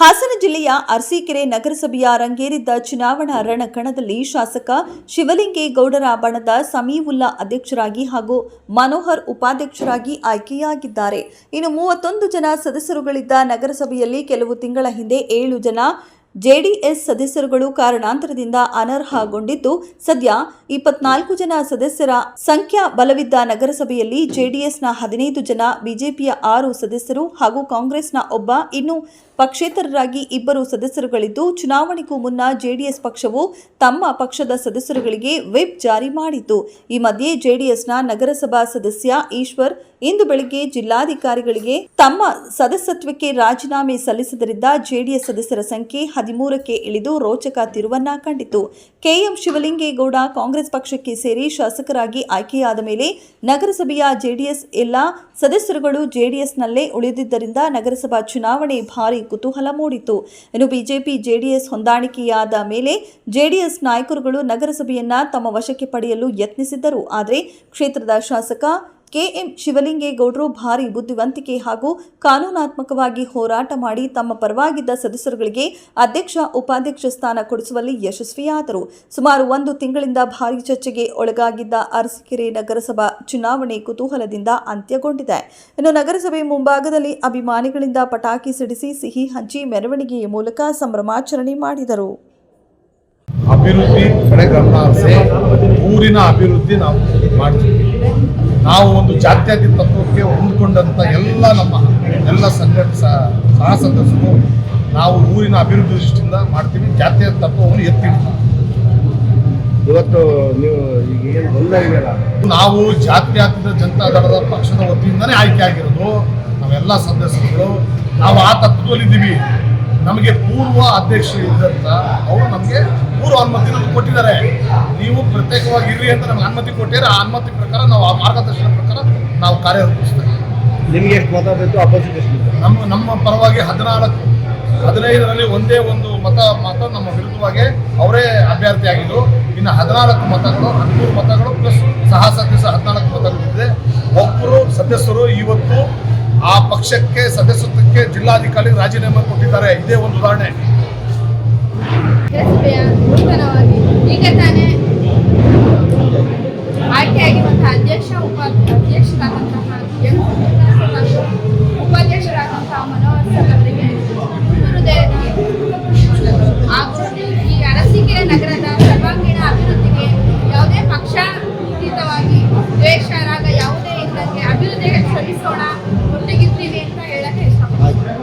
ಹಾಸನ ಜಿಲ್ಲೆಯ ಅರಸೀಕೆರೆ ನಗರಸಭೆಯ ರಂಗೇರಿದ್ದ ಚುನಾವಣಾ ರಣಕಣದಲ್ಲಿ ಶಾಸಕ ಶಿವಲಿಂಗೇಗೌಡರ ಬಣದ ಸಮೀವುಲ್ಲಾ ಅಧ್ಯಕ್ಷರಾಗಿ ಹಾಗೂ ಮನೋಹರ್ ಉಪಾಧ್ಯಕ್ಷರಾಗಿ ಆಯ್ಕೆಯಾಗಿದ್ದಾರೆ. ಇನ್ನು 31 ಜನ ಸದಸ್ಯರುಗಳಿದ್ದ ನಗರಸಭೆಯಲ್ಲಿ ಕೆಲವು ತಿಂಗಳ ಹಿಂದೆ 7 ಜನ ಜೆಡಿಎಸ್ ಸದಸ್ಯರುಗಳು ಕಾರಣಾಂತರದಿಂದ ಅನರ್ಹಗೊಂಡಿದ್ದು, ಸದ್ಯ 24 ಜನ ಸದಸ್ಯರ ಸಂಖ್ಯಾ ಬಲವಿದ್ದ ನಗರಸಭೆಯಲ್ಲಿ ಜೆಡಿಎಸ್ನ 15 ಜನ, ಬಿಜೆಪಿಯ 6 ಸದಸ್ಯರು ಹಾಗೂ ಕಾಂಗ್ರೆಸ್ನ ಒಬ್ಬ, ಇನ್ನು ಪಕ್ಷೇತರರಾಗಿ 2 ಸದಸ್ಯರುಗಳಿದ್ದು, ಚುನಾವಣೆಗೂ ಮುನ್ನ ಜೆಡಿಎಸ್ ಪಕ್ಷವು ತಮ್ಮ ಪಕ್ಷದ ಸದಸ್ಯರುಗಳಿಗೆ ವಿಪ್ ಜಾರಿ ಮಾಡಿತ್ತು. ಈ ಮಧ್ಯೆ ಜೆಡಿಎಸ್ನ ನಗರಸಭಾ ಸದಸ್ಯ ಈಶ್ವರ್ ಇಂದು ಬೆಳಗ್ಗೆ ಜಿಲ್ಲಾಧಿಕಾರಿಗಳಿಗೆ ತಮ್ಮ ಸದಸ್ಯತ್ವಕ್ಕೆ ರಾಜೀನಾಮೆ ಸಲ್ಲಿಸಿದ್ದರಿಂದ ಜೆಡಿಎಸ್ ಸದಸ್ಯರ ಸಂಖ್ಯೆ 13ಕ್ಕೆ ಇಳಿದು ರೋಚಕ ತಿರುವನ್ನ ಕಂಡಿತು. ಕೆಎಂ ಶಿವಲಿಂಗೇಗೌಡ ಕಾಂಗ್ರೆಸ್ ಪಕ್ಷಕ್ಕೆ ಸೇರಿ ಶಾಸಕರಾಗಿ ಆಯ್ಕೆಯಾದ ಮೇಲೆ ನಗರಸಭೆಯ ಜೆಡಿಎಸ್ ಎಲ್ಲಾ ಸದಸ್ಯರುಗಳು ಜೆಡಿಎಸ್ನಲ್ಲೇ ಉಳಿದಿದ್ದರಿಂದ ನಗರಸಭಾ ಚುನಾವಣೆ ಭಾರಿ ಕುತೂಹಲ ಮೂಡಿತು. ಇನ್ನು ಬಿಜೆಪಿ ಜೆಡಿಎಸ್ ಹೊಂದಾಣಿಕೆಯಾದ ಮೇಲೆ ಜೆಡಿಎಸ್ ನಾಯಕರುಗಳು ನಗರಸಭೆಯನ್ನ ತಮ್ಮ ವಶಕ್ಕೆ ಪಡೆಯಲು ಯತ್ನಿಸಿದ್ದರು. ಆದರೆ ಕ್ಷೇತ್ರದ ಶಾಸಕ ಕೆಎಂ ಶಿವಲಿಂಗೇಗೌಡರು ಭಾರಿ ಬುದ್ಧಿವಂತಿಕೆ ಹಾಗೂ ಕಾನೂನಾತ್ಮಕವಾಗಿ ಹೋರಾಟ ಮಾಡಿ ತಮ್ಮ ಪರವಾಗಿದ್ದ ಸದಸ್ಯರುಗಳಿಗೆ ಅಧ್ಯಕ್ಷ ಉಪಾಧ್ಯಕ್ಷ ಸ್ಥಾನ ಕೊಡಿಸುವಲ್ಲಿ ಯಶಸ್ವಿಯಾದರು. ಸುಮಾರು 1 ತಿಂಗಳಿಂದ ಭಾರಿ ಚರ್ಚೆಗೆ ಒಳಗಾಗಿದ್ದ ಅರಸೀಕೆರೆ ನಗರಸಭಾ ಚುನಾವಣೆ ಕುತೂಹಲದಿಂದ ಅಂತ್ಯಗೊಂಡಿದೆ. ಇನ್ನು ನಗರಸಭೆ ಮುಂಭಾಗದಲ್ಲಿ ಅಭಿಮಾನಿಗಳಿಂದ ಪಟಾಕಿ ಸಿಡಿಸಿ ಸಿಹಿ ಹಂಚಿ ಮೆರವಣಿಗೆಯ ಮೂಲಕ ಸಂಭ್ರಮಾಚರಣೆ ಮಾಡಿದರು. ಅಭಿವೃದ್ಧಿ ಕಡೆ ಗಮನ ಹರಿಸಿ ಊರಿನ ಅಭಿವೃದ್ಧಿ ನಾವು ಮಾಡ್ತೀವಿ. ನಾವು ಒಂದು ಜಾತ್ಯತೀತ ತತ್ವಕ್ಕೆ ಹೊಂದಿಕೊಂಡಂಥ ಎಲ್ಲ ಸಹ ಸದಸ್ಯರು ನಾವು ಊರಿನ ಅಭಿವೃದ್ಧಿ ದೃಷ್ಟಿಯಿಂದ ಮಾಡ್ತೀವಿ. ಜಾತ್ಯತೀತ ತತ್ವವನ್ನು ಎತ್ತಿಡ್ತೀವಿ. ಇವತ್ತು ನೀವು ಈಗ ಏನು ಬಂದಾಗಿಲ್ಲ, ನಾವು ಜಾತ್ಯತೀತ ಜನತಾ ದಳದ ಪಕ್ಷದ ವತಿಯಿಂದನೇ ಆಯ್ಕೆ ಆಗಿರೋದು. ನಾವೆಲ್ಲ ಸದಸ್ಯರುಗಳು ನಾವು ಆ ತತ್ವದಲ್ಲಿದ್ದೀವಿ. ನಮಗೆ ಪೂರ್ವ ಅಧ್ಯಕ್ಷರು ಇದ್ದಂತ ಅವರು ನಮಗೆ ಪೂರ್ವ ಅನುಮತಿ ನಮಗೆ ಕೊಟ್ಟಿದ್ದಾರೆ. ನೀವು ಪ್ರತ್ಯೇಕವಾಗಿ ಇರ್ರಿ ಅಂತ ನಮ್ಗೆ ಅನುಮತಿ ಕೊಟ್ಟಿದ್ದಾರೆ. ಆ ಅನುಮತಿ ಪ್ರಕಾರ ನಾವು ಆ ಮಾರ್ಗದರ್ಶನ ಪ್ರಕಾರ ನಾವು ಕಾರ್ಯನಿರ್ವಹಿಸ್ತೇವೆ. ನಿಮಗೆ ಎಷ್ಟು ಮತ ಬೇಕು? ಅಪೋಸಿಟ್ ಎಷ್ಟು? ನಮ್ಮ ಪರವಾಗಿ 15ರಲ್ಲಿ ಒಂದೇ ಒಂದು ಮತ ನಮ್ಮ ವಿರುದ್ಧವಾಗಿ ಅವರೇ ಅಭ್ಯರ್ಥಿ ಆಗಿದ್ದು. ಇನ್ನು 14 ಮತಗಳು 13 ಮತಗಳು ಪ್ಲಸ್ ಸಹ ಸದಸ್ಯ 14 ಮತಗಳಿದೆ. ಒಬ್ಬರು ಸದಸ್ಯರು ಇವತ್ತು ಆ ಪಕ್ಷಕ್ಕೆ ಸದಸ್ಯತ್ವಕ್ಕೆ ಜಿಲ್ಲಾಧಿಕಾರಿ ರಾಜೀನಾಮೆ ಕೊಟ್ಟಿದ್ದಾರೆ. ಇದೇ ಒಂದು ಉದಾಹರಣೆ. ನೂತನವಾಗಿ ಈಗ ತಾನೇ ಆಯ್ಕೆಯಾಗಿರುವಂತಹ ಅಧ್ಯಕ್ಷರಾದಂತಹ ಉಪಾಧ್ಯಕ್ಷರಾದಂತಹ ಮನೋಹರ್ ಸರ್ ಅವರಿಗೆ ಹಾಗೂ ಈ ಅರಸೀಕೆರೆ ನಗರದ ಸರ್ವಾಂಗೀಣ ಅಭಿವೃದ್ಧಿಗೆ ಯಾವುದೇ ಪಕ್ಷಾತೀತವಾಗಿ ದ್ವೇಷ ರಾಗ ಯಾವುದೇ ಇಲ್ಲದೆ ಅಭಿವೃದ್ಧಿಗೆ ಶ್ರಮಿಸೋಣ, ಒಟ್ಟಿಗಿರ್ತೀವಿ ಅಂತ ಹೇಳಕ್ಕೆ ಇಷ್ಟಪಡ್ತೀನಿ.